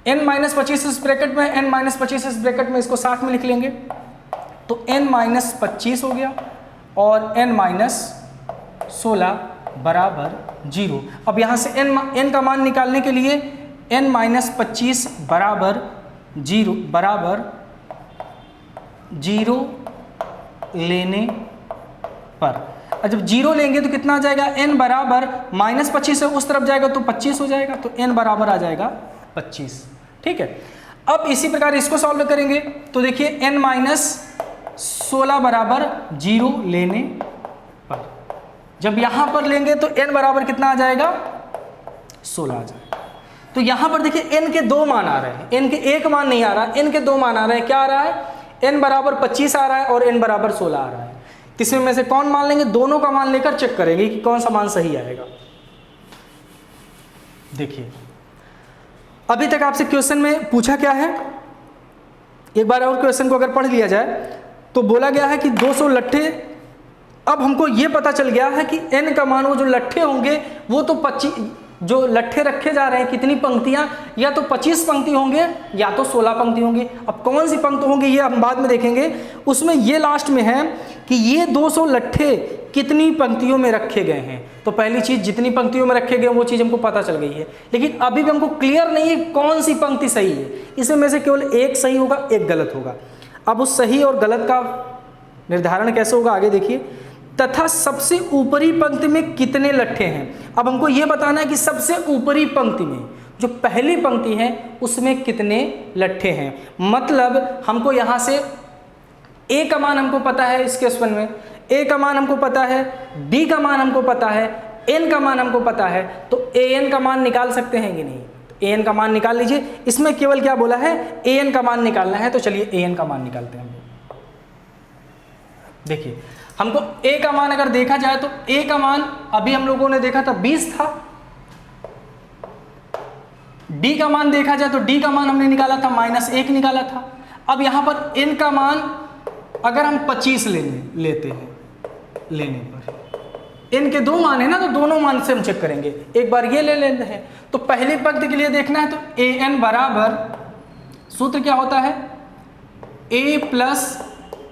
n-25 इस ब्रैकेट में, n-25 इस ब्रैकेट में, इसको साथ में लिख लेंगे तो n-25 हो गया और n-16 बराबर 0। अब यहाँ से n का मान निकालने के लिए n-25 बराबर 0 लेने पर, और जब 0 लेंगे तो कितना आ जाएगा, n बराबर -25 से उस तरफ जाएगा तो 25 हो जाएगा, तो n बराबर आ जाएगा 25। ठीक है, अब इसी प्रकार इसको सॉल्व करेंगे तो देखिए n-16 बराबर 0 लेने पर, जब यहां पर लेंगे तो n बराबर कितना आ जाएगा, 16 आ जाएगा। तो यहां पर देखिए n के दो मान आ रहे हैं, n के एक मान नहीं आ रहा, n के दो मान आ रहे हैं। क्या आ रहा है, n बराबर 25 आ रहा है और n बराबर 16 आ रहा है। तीसरे में से कौन मान लेंगे, दोनों का मान लेकर चेक करेंगे कि कौन सा मान सही आएगा। देखिए अभी तक आपसे क्वेश्चन में पूछा क्या है, एक बार और क्वेश्चन को अगर पढ़ लिया जाए तो बोला गया है कि 200 लट्ठे। अब हमको ये पता चल गया है कि n का मान, वो जो लट्ठे होंगे वो तो 25, जो लट्ठे रखे जा रहे हैं कितनी पंक्तियां, या तो 25 पंक्ति होंगे या तो 16 पंक्ति होंगी। अब कौन सी पंक्ति होंगी ये हम बाद में देखेंगे। उसमें ये लास्ट में है कि ये 200 लट्ठे कितनी पंक्तियों में रखे गए हैं। तो पहली चीज जितनी पंक्तियों में रखे गए वो चीज हमको पता चल गई है, लेकिन अभी भी हमको क्लियर नहीं है कौन सी पंक्ति सही है। इसमें से केवल एक सही होगा, एक गलत होगा। अब उस सही और गलत का निर्धारण कैसे होगा आगे देखिए। तथा सबसे ऊपरी पंक्ति में कितने लट्ठे हैं। अब हमको ये बताना है कि सबसे ऊपरी पंक्ति में जो पहली पंक्ति है उसमें कितने लट्ठे हैं। मतलब हमको यहाँ से a का मान हमको पता है, इस क्वेश्चन में a का मान हमको पता है, d का मान हमको पता है, n का मान हमको पता है, तो an का मान निकाल सकते हैं कि नहीं। तो an का मान निकाल लीजिए। इसमें केवल क्या बोला है, an का मान निकालना है, तो चलिए an का मान निकालते हैं। देखिए हमको a का मान अगर देखा जाए तो a का मान अभी हम लोगों ने देखा था 20 था। d का मान देखा जाए तो d का मान हमने निकाला था -1 निकाला था। अब यहाँ पर n का मान अगर हम 25 लेते हैं, लेने पर n के दो मान है ना, तो दोनों मान से हम चेक करेंगे। एक बार ये ले लेते हैं तो पहली पंक्ति के लिए देखना है तो an बराबर, सूत्र क्या होता है, a plus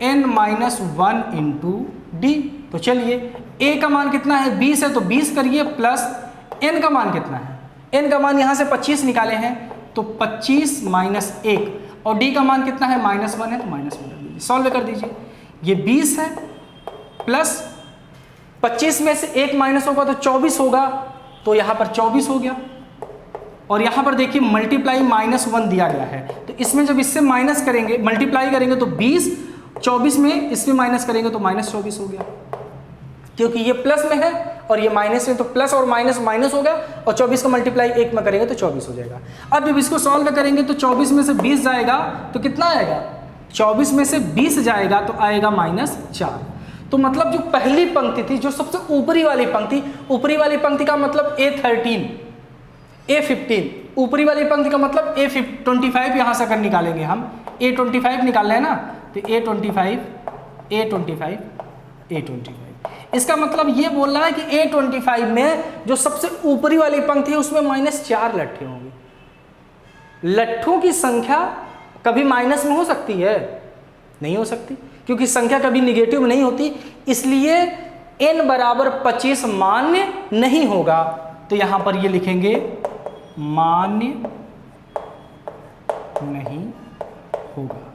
n-1 into D. तो चलिए a का मान कितना है, 20 है तो 20 करिए, प्लस n का मान कितना है, n का मान यहाँ से 25 निकाले हैं तो 25 -1, और d का मान कितना है, -1 है तो -1 कर दीजिए, सॉल्व कर दीजिए। ये 20 है प्लस 25 में से 1 माइनस होगा तो 24 होगा, तो यहाँ पर 24 हो गया। और यहाँ पर देखिए मल्टीप्लाई -1 दिया गया है, तो इसमें जब इससे माइनस करेंगे, मल्टीप्लाई करेंगे तो 20, 24 में इसमें माइनस करेंगे तो -24 हो गया, क्योंकि ये प्लस में है और ये माइनस में, तो प्लस और माइनस माइनस होगा, और 24 का मल्टीप्लाई 1 में करेंगे तो 24 हो जाएगा। अब जब इसको सॉल्व करेंगे तो 24 में से 20 जाएगा तो कितना आएगा, 24 में से 20 जाएगा तो आएगा -4। तो मतलब जो पहली पंक्ति थी, जो सबसे ऊपरी वाली पंक्ति, ऊपरी वाली पंक्ति का मतलब A13, A15, ऊपरी वाली पंक्ति का मतलब A25, यहाँ से अगर निकालेंगे हम A25 निकाल रहे हैं ना, तो A25, इसका मतलब ये बोल रहा है कि A25 में जो सबसे ऊपरी वाली पंक्ति है उसमें -4 लट्ठे होंगे। लट्ठों की संख्या कभी माइनस में हो सकती है, नहीं हो सकती, क्योंकि संख्या कभी निगेटिव नहीं होती, इसलिए n बराबर 25 मान्य नहीं होगा। तो यहां पर ये लिखेंगे मान्य नहीं होगा।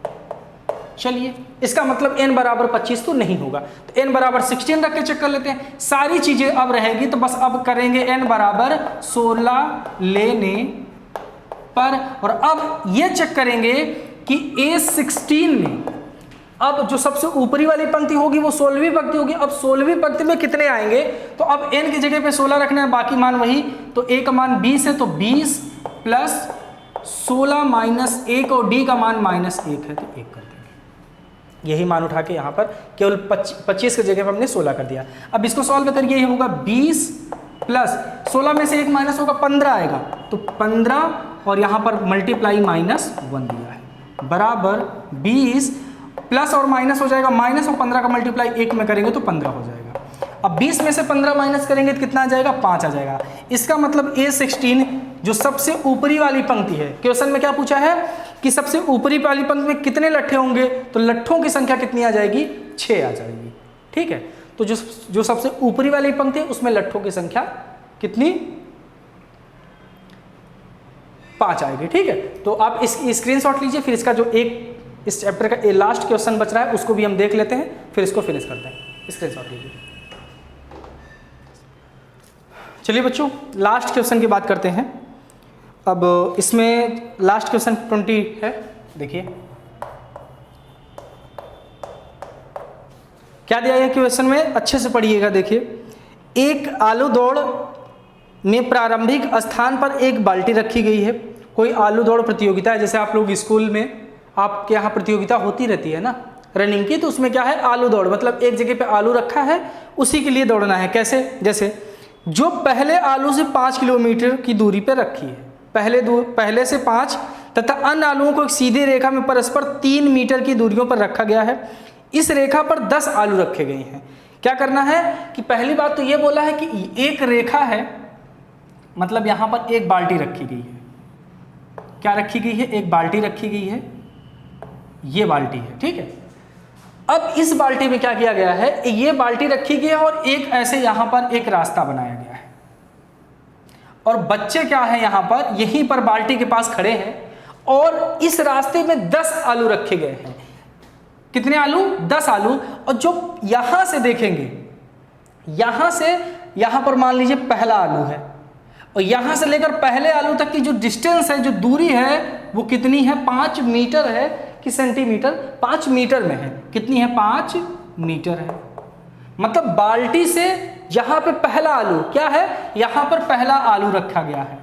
चलिए इसका मतलब n बराबर 25 तो नहीं होगा, तो n बराबर 16 रख के चेक कर लेते हैं। सारी चीजें अब रहेगी, तो बस अब करेंगे n बराबर 16 लेने पर, और अब ये चेक करेंगे कि A16 में अब जो सबसे ऊपरी वाली पंक्ति होगी वो 16वीं पंक्ति होगी। अब 16वीं पंक्ति में कितने आएंगे, तो अब n की जगह पे 16 रखना है, बाकी मान वही। तो a का मान 20 है तो 20 प्लस 16 -1, और d का मान -1 है तो 1 कर देंगे। यही मान उठा के यहाँ पर केवल 25 की जगह पर हमने 16 कर दिया। अब इसको सॉल्व करिए, ये होगा 20 प्लस 16 में से 1 माइनस होगा 15 आएगा, तो 15 और यहाँ पर मल्टीप्लाई -1 दिया है बराबर 20 प्लस और माइनस हो जाएगा माइनस, और 15 का मल्टीप्लाई 1 में करेंगे तो 15 हो जाएगा। अब 20 में से 15 माइनस करेंगे तो कितना आ जाएगा, 5 आ जाएगा। इसका मतलब A16 जो सबसे ऊपरी वाली पंक्ति है, क्वेश्चन में क्या पूछा है कि सबसे ऊपरी वाली पंक्ति में कितने लट्ठे होंगे, तो लट्ठों की संख्या कितनी आ जाएगी, 6 आ जाएगी। ठीक है, तो जो सबसे ऊपरी वाली पंक्ति है उसमें लट्ठों की संख्या कितनी, 5 आएगी। ठीक है, तो आप इसकी स्क्रीनशॉट लीजिए, फिर इसका जो एक इस चैप्टर का लास्ट क्वेश्चन बच रहा है उसको भी हम देख लेते हैं, फिर इसको फिनिश करते हैं। स्क्रीनशॉट लीजिए। चलिए बच्चों, लास्ट क्वेश्चन की बात करते हैं। अब इसमें लास्ट क्वेश्चन 20 है, देखिए क्या दिया है क्वेश्चन में, अच्छे से पढ़िएगा। देखिए, एक आलू दौड़ में प्रारंभिक स्थान पर एक बाल्टी रखी गई है। कोई आलू दौड़ प्रतियोगिता है, जैसे आप लोग स्कूल में आपके यहाँ प्रतियोगिता होती रहती है ना रनिंग की, तो उसमें क्या है, आलू दौड़, मतलब एक जगह पे आलू रखा है, उसी के लिए दौड़ना है। कैसे, जैसे जो पहले आलू से 5 किलोमीटर की दूरी पर रखी है, पहले से 5 तथा अन्य आलुओं को एक सीधी रेखा में परस्पर 3 मीटर की दूरियों पर रखा गया है। इस रेखा पर 10 आलू रखे गए हैं। क्या करना है कि पहली बात तो ये बोला है कि एक रेखा है, मतलब यहाँ पर एक बाल्टी रखी गई है। क्या रखी गई है, एक बाल्टी रखी गई है, ये बाल्टी है। ठीक है, अब इस बाल्टी में क्या किया गया है, ये बाल्टी रखी गई है और एक ऐसे यहाँ पर एक रास्ता बनाया गया है, और बच्चे क्या है यहाँ पर यहीं पर बाल्टी के पास खड़े हैं, और इस रास्ते में 10 आलू रखे गए हैं। कितने आलू, 10 आलू। और जो यहां से देखेंगे, यहां से यहां पर मान लीजिए पहला आलू है, और यहां से लेकर पहले आलू तक की जो डिस्टेंस है, जो दूरी है, वो कितनी है, 5 मीटर है कि सेंटीमीटर, 5 मीटर में है। कितनी है, 5 मीटर है। मतलब बाल्टी से यहां पे पहला आलू क्या है, यहां पर पहला आलू रखा गया है,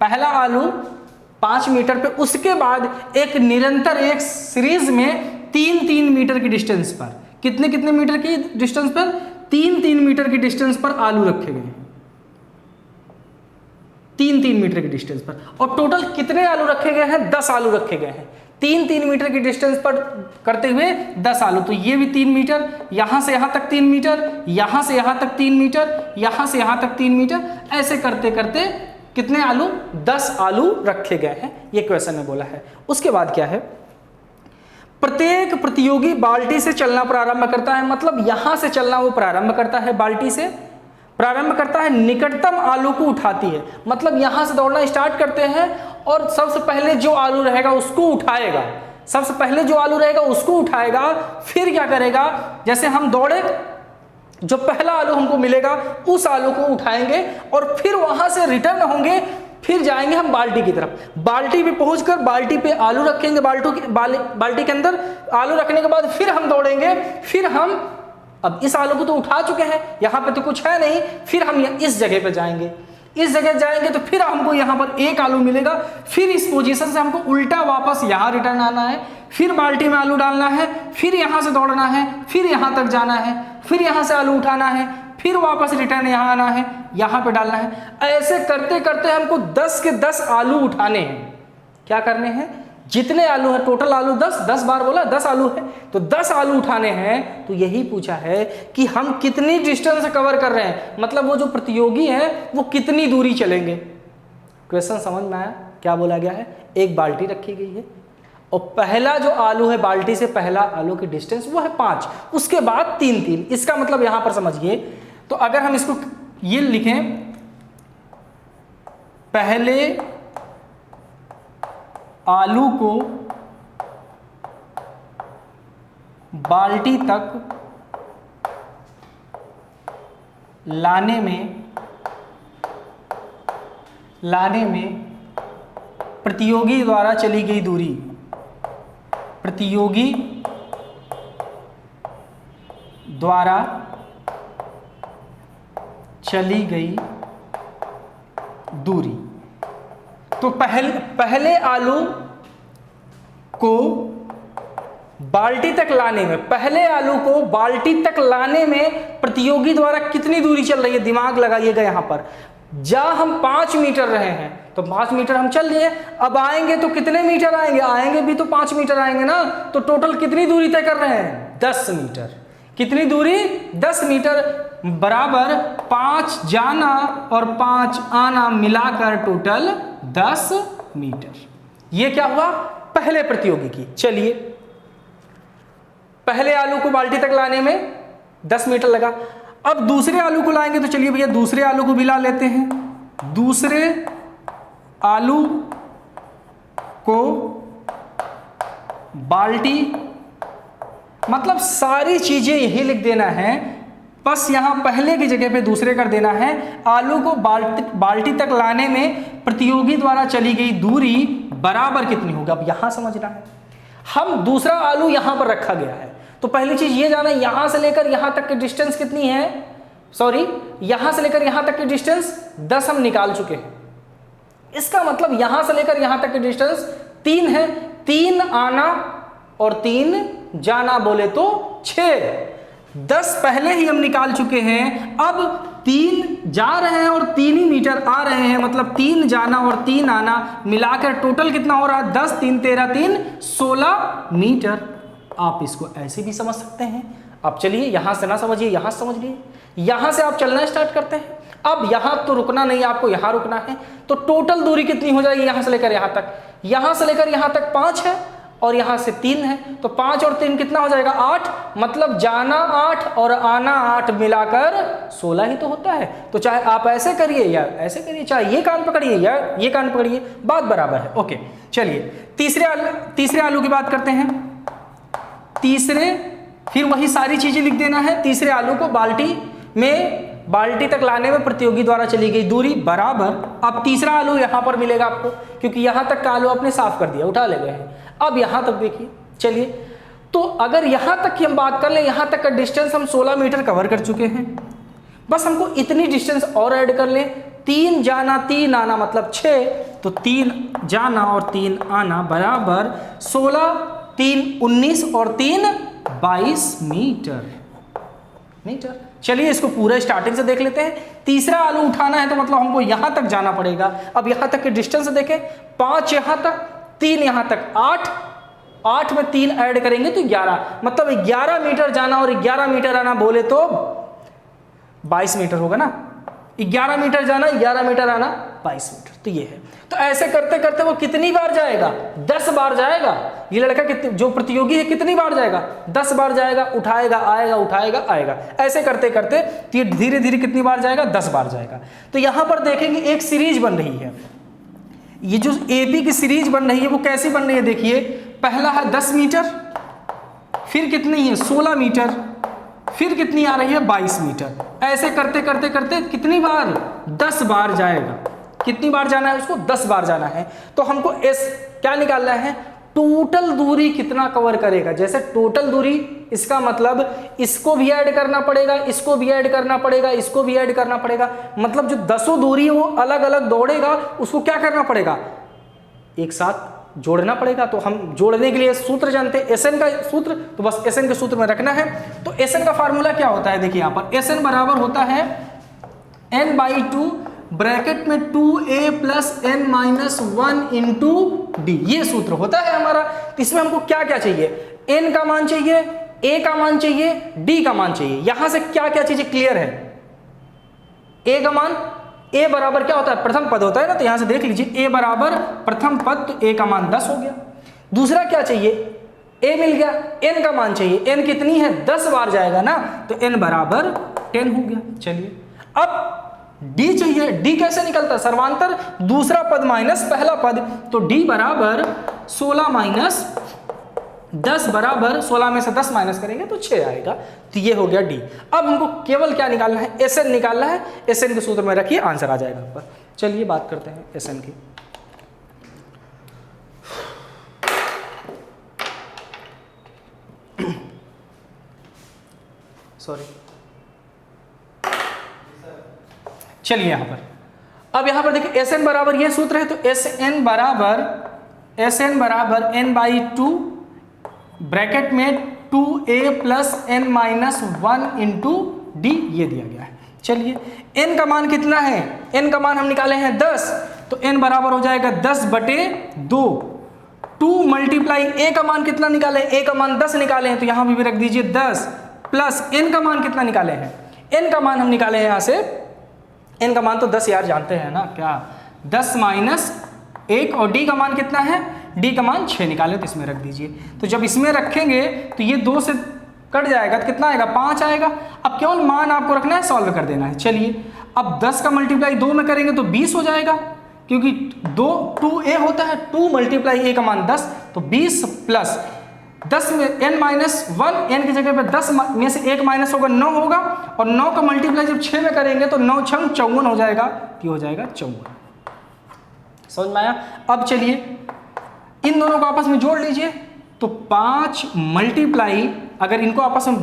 पहला आलू 5 मीटर पे। उसके बाद एक निरंतर एक सीरीज में 3-3 मीटर की डिस्टेंस पर, कितने मीटर की डिस्टेंस पर, 3-3 मीटर की डिस्टेंस पर आलू रखे गए हैं, 3-3 मीटर की डिस्टेंस पर। और टोटल कितने आलू रखे गए हैं, 10 आलू रखे गए हैं। 3-3 मीटर की डिस्टेंस पर करते हुए 10 आलू, तो ये भी 3 मीटर, यहां से यहां तक 3 मीटर, यहां से यहां तक 3 मीटर, यहां से यहां तक 3 मीटर, ऐसे करते करते कितने आलू, 10 आलू रखे गए हैं। ये क्वेश्चन में बोला है। उसके बाद क्या है, प्रत्येक प्रतियोगी बाल्टी से चलना प्रारंभ करता है, मतलब यहां से चलना वो प्रारंभ करता है, बाल्टी से प्रारंभ करता है, निकटतम आलू को उठाती है। मतलब यहां से दौड़ना स्टार्ट करते हैं और सबसे पहले जो आलू रहेगा उसको उठाएगा, सबसे पहले जो आलू रहेगा उसको उठाएगा। फिर क्या करेगा, जैसे हम दौड़े, जो पहला आलू हमको मिलेगा उस आलू को उठाएंगे, और फिर वहां से रिटर्न होंगे, फिर जाएंगे हम बाल्टी की तरफ। बाल्टी पे पहुंचकर बाल्टी पे आलू रखेंगे, बाल्टी के अंदर आलू रखने के बाद फिर हम दौड़ेंगे। फिर हम अब इस आलू को तो उठा चुके हैं, यहाँ पे तो कुछ है नहीं, फिर हम इस जगह पे जाएंगे, इस जगह जाएंगे तो फिर हमको यहाँ पर एक आलू मिलेगा। फिर इस पोजीशन से हमको उल्टा वापस यहाँ रिटर्न आना है, फिर बाल्टी में आलू डालना है, फिर यहाँ से दौड़ना है, फिर यहाँ तक जाना है, फिर यहाँ से आलू उठाना है, फिर वापस रिटर्न यहाँ आना है, यहाँ पे डालना है। ऐसे करते करते हमको 10 के 10 आलू उठाने हैं। क्या करने हैं, जितने आलू है, टोटल आलू 10 बार बोला 10 आलू है, तो 10 आलू उठाने हैं। तो यही पूछा है कि हम कितनी डिस्टेंस कवर कर रहे हैं, मतलब वो जो प्रतियोगी हैं वो कितनी दूरी चलेंगे। क्वेश्चन समझ में आया, क्या बोला गया है, एक बाल्टी रखी गई है और पहला जो आलू है, बाल्टी से पहला आलू की डिस्टेंस वो है 5, उसके बाद 3-3। इसका मतलब यहां पर समझिए, तो अगर हम इसको ये लिखें, पहले आलू को बाल्टी तक लाने में प्रतियोगी द्वारा चली गई दूरी, प्रतियोगी द्वारा चली गई दूरी। तो पहले आलू को बाल्टी तक लाने में, पहले आलू को बाल्टी तक लाने में प्रतियोगी द्वारा कितनी दूरी चल रही है, दिमाग लगाइएगा यहाँ पर। जहाँ हम 5 मीटर रहे हैं तो 5 मीटर हम चल लिए, अब आएंगे तो कितने मीटर आएंगे, आएंगे भी तो 5 मीटर आएंगे ना, तो टोटल कितनी दूरी तय कर रहे हैं, 10 मीटर। कितनी दूरी, 10 मीटर बराबर 5 जाना और 5 आना मिलाकर टोटल 10 मीटर। ये क्या हुआ, पहले प्रतियोगी की। चलिए, पहले आलू को बाल्टी तक लाने में 10 मीटर लगा। अब दूसरे आलू को लाएंगे तो चलिए भैया दूसरे आलू को भी ला लेते हैं। दूसरे आलू को बाल्टी, मतलब सारी चीजें यही लिख देना है, बस यहां पहले की जगह पे दूसरे कर देना है। आलू को बाल्टी तक लाने में प्रतियोगी द्वारा चली गई दूरी बराबर कितनी होगी, अब यहां समझना है। हम दूसरा आलू यहां पर रखा गया है, तो पहली चीज ये जाना, यहां से लेकर यहां तक की डिस्टेंस कितनी है, सॉरी यहां से लेकर यहां तक की डिस्टेंस 10 हम निकाल चुके हैं। इसका मतलब यहां से लेकर यहां तक की डिस्टेंस 3 है, 3 आना और 3 जाना बोले तो 6। 10 पहले ही हम निकाल चुके हैं, अब 3 जा रहे हैं और 3 ही मीटर आ रहे हैं, मतलब 3 जाना और 3 आना मिलाकर टोटल कितना हो रहा है, 10 3 13 3 16 मीटर। आप इसको ऐसे भी समझ सकते हैं। अब चलिए यहां से ना समझिए, यहां समझ लिए, यहां से आप चलना स्टार्ट करते हैं। अब यहां तो रुकना नहीं, आपको यहां रुकना है, तो टोटल दूरी कितनी हो जाएगी यहां से लेकर यहां तक, यहां से लेकर यहां तक 5 है और यहां से 3 है, तो 5 और 3 कितना हो जाएगा, 8, मतलब जाना 8 और आना 8 मिलाकर 16 ही तो होता है। तो चाहे आप ऐसे करिए या ऐसे करिए, चाहे ये कान पकड़िए या ये कान पकड़िए, बात बराबर है। ओके, चलिए तीसरे आलू की बात करते हैं। तीसरे, फिर वही सारी चीजें लिख देना है। तीसरे आलू को बाल्टी तक लाने में प्रतियोगी द्वारा चली गई दूरी बराबर, अब तीसरा आलू यहां पर मिलेगा आपको, क्योंकि यहां तक का आलू आपने साफ कर दिया, उठा ले गए हैं। अब यहां तक देखिए, चलिए, तो अगर यहां तक की हम बात कर ले, यहां तक का डिस्टेंस हम 16 मीटर कवर कर चुके हैं, बस हमको इतनी डिस्टेंस और ऐड कर ले, 3 जाना 3 आना मतलब 6, तो 3 जाना और 3 आना बराबर 16, 3 19 और 3 22 मीटर। चलिए इसको पूरा स्टार्टिंग से देख लेते हैं। तीसरा आलू उठाना है तो मतलब हमको यहां तक जाना पड़ेगा। अब यहां तक के डिस्टेंस देखें, 5 यहां तक, 3 यहां तक, 8 में 3 ऐड करेंगे तो 11, मतलब 11 मीटर जाना और 11 मीटर आना बोले तो 22 मीटर होगा ना। 11 मीटर जाना, 11 मीटर आना, 22 मीटर, तो ये है। तो ऐसे करते करते वो कितनी बार जाएगा, 10 बार जाएगा। ये लड़का जो प्रतियोगी है कितनी बार जाएगा, 10 बार जाएगा, उठाएगा आएगा, उठाएगा आएगा, ऐसे करते करते धीरे धीरे कितनी बार जाएगा, 10 बार जाएगा। तो यहां पर देखेंगे एक सीरीज बन रही है, ये जो एपी की सीरीज बन रही है वो कैसी बन रही है, देखिए पहला है 10 मीटर, फिर कितनी है 16 मीटर, फिर कितनी आ रही है 22 मीटर। ऐसे करते करते करते कितनी बार, 10 बार जाएगा। कितनी बार जाना है उसको, 10 बार जाना है। तो हमको एस क्या निकालना है, टोटल दूरी कितना कवर करेगा। जैसे टोटल दूरी, इसका मतलब इसको भी ऐड करना पड़ेगा, इसको भी ऐड करना पड़ेगा, इसको भी ऐड करना पड़ेगा, मतलब जो 10 दूरी वो अलग अलग दौड़ेगा उसको क्या करना पड़ेगा, एक साथ जोड़ना पड़ेगा। तो हम जोड़ने के लिए सूत्र जानते हैं, एसएन का सूत्र, तो बस एसएन के सूत्र में रखना है। तो एसएन का फार्मूला क्या होता है, देखिए यहाँ पर एसएन बराबर होता है n/2 ब्रैकेट में 2a + n-1 इंटू डी, ये सूत्र होता है हमारा। तो इसमें हमको क्या क्या चाहिए, n का मान चाहिए, a का मान चाहिए, d का मान चाहिए। यहां से क्या क्या चीजें क्लियर है, a का मान, a बराबर क्या होता है, प्रथम पद होता है ना, तो यहां से देख लीजिए a बराबर प्रथम पद, तो a का मान 10 हो गया। दूसरा क्या चाहिए, a मिल गया, n का मान चाहिए, n कितनी है, 10 बार जाएगा ना, तो n बराबर 10 हो गया। चलिए अब d चाहिए, d कैसे निकलता है, सर्वांतर दूसरा पद माइनस पहला पद, तो d बराबर 16 - 10 बराबर 16 में से 10 माइनस करेंगे तो 6 आएगा। तो ये हो गया d। अब हमको केवल क्या निकालना है, एसएन निकालना है। एसएन के सूत्र में रखिए, आंसर आ जाएगा ऊपर। चलिए बात करते हैं एसएन की। सॉरी, चलिए यहां पर, अब यहां पर देखिए एसएन बराबर ये सूत्र है, तो एसएन बराबर n/2 ब्रैकेट में 2a plus n minus 1 into D ये दिया गया है। चलिए n का मान कितना है, n का मान हम निकाले हैं 10, तो n बराबर हो जाएगा 10/2। 2 मल्टीप्लाई a का मान कितना निकाले, a का मान 10 निकाले हैं, तो यहाँ भी रख दीजिए 10 प्लस n का मान कितना निकाले हैं, n का मान हम निकाले हैं यहाँ से, n का मान तो 10 यार जानते हैं ना क्या, 10 माइनस 1 और d का मान कितना है, d का मान 6 निकाले, तो इसमें रख दीजिए। तो जब इसमें रखेंगे तो ये 2 से कट जाएगा तो कितना आएगा, 5 आएगा। अब केवल मान आपको रखना है, सॉल्व कर देना है। चलिए अब 10 का मल्टीप्लाई 2 में करेंगे तो 20 हो जाएगा, क्योंकि 2a होता है, 2 मल्टीप्लाई a का मान 10, तो 20 प्लस 10 में n माइनस 1, n की जगह पे 10 में से 1 माइनस होगा 9 होगा, और 9 का मल्टीप्लाई जब 6 में करेंगे तो 9 छंग 54 हो जाएगा, ये हो जाएगा 54। समझ में आया। अब चलिए इन दोनों को आपस में जोड़ लीजिए, तो 5 मल्टीप्लाई अगर इनको आपस में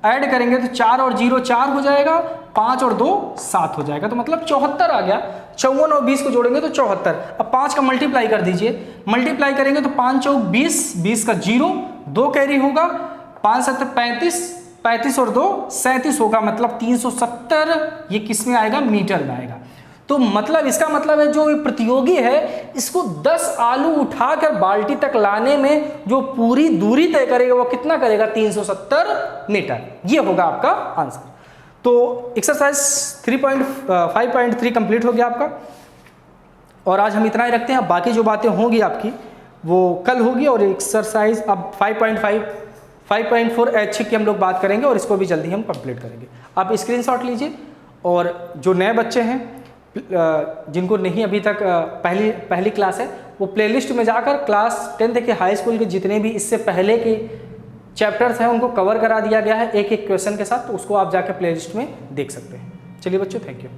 ऐड करेंगे तो 4 और 0 4 हो जाएगा, 5 और 2 7 हो जाएगा, तो मतलब 74 आ गया। 54 और 20 को जोड़ेंगे तो 74। अब 5 का मल्टीप्लाई कर दीजिए, मल्टीप्लाई करेंगे तो 5 चौक 20, 20 का 0, 2 कैरी होगा, 5 7 35, 35 और 2 37 होगा, मतलब 370 ये किस में आएगा, मीटर में आएगा। तो मतलब इसका मतलब है जो प्रतियोगी है इसको 10 आलू उठाकर बाल्टी तक लाने में जो पूरी दूरी तय करेगा वो कितना करेगा, 370 मीटर। ये होगा आपका आंसर। तो एक्सरसाइज 5.3 कंप्लीट हो गया आपका, और आज हम इतना ही रखते हैं। बाकी जो बातें होंगी आपकी वो कल होगी, और एक्सरसाइज अब 5.4 ऐच्छिक की हम लोग बात करेंगे, और इसको भी जल्दी हम कंप्लीट करेंगे। आप स्क्रीनशॉट लीजिए, और जो नए बच्चे हैं जिनको नहीं अभी तक पहली क्लास है, वो प्लेलिस्ट में जाकर क्लास 10th के हाई स्कूल के जितने भी इससे पहले के चैप्टर्स हैं उनको कवर करा दिया गया है एक एक क्वेश्चन के साथ, तो उसको आप जाकर प्लेलिस्ट में देख सकते हैं। चलिए बच्चों, थैंक यू।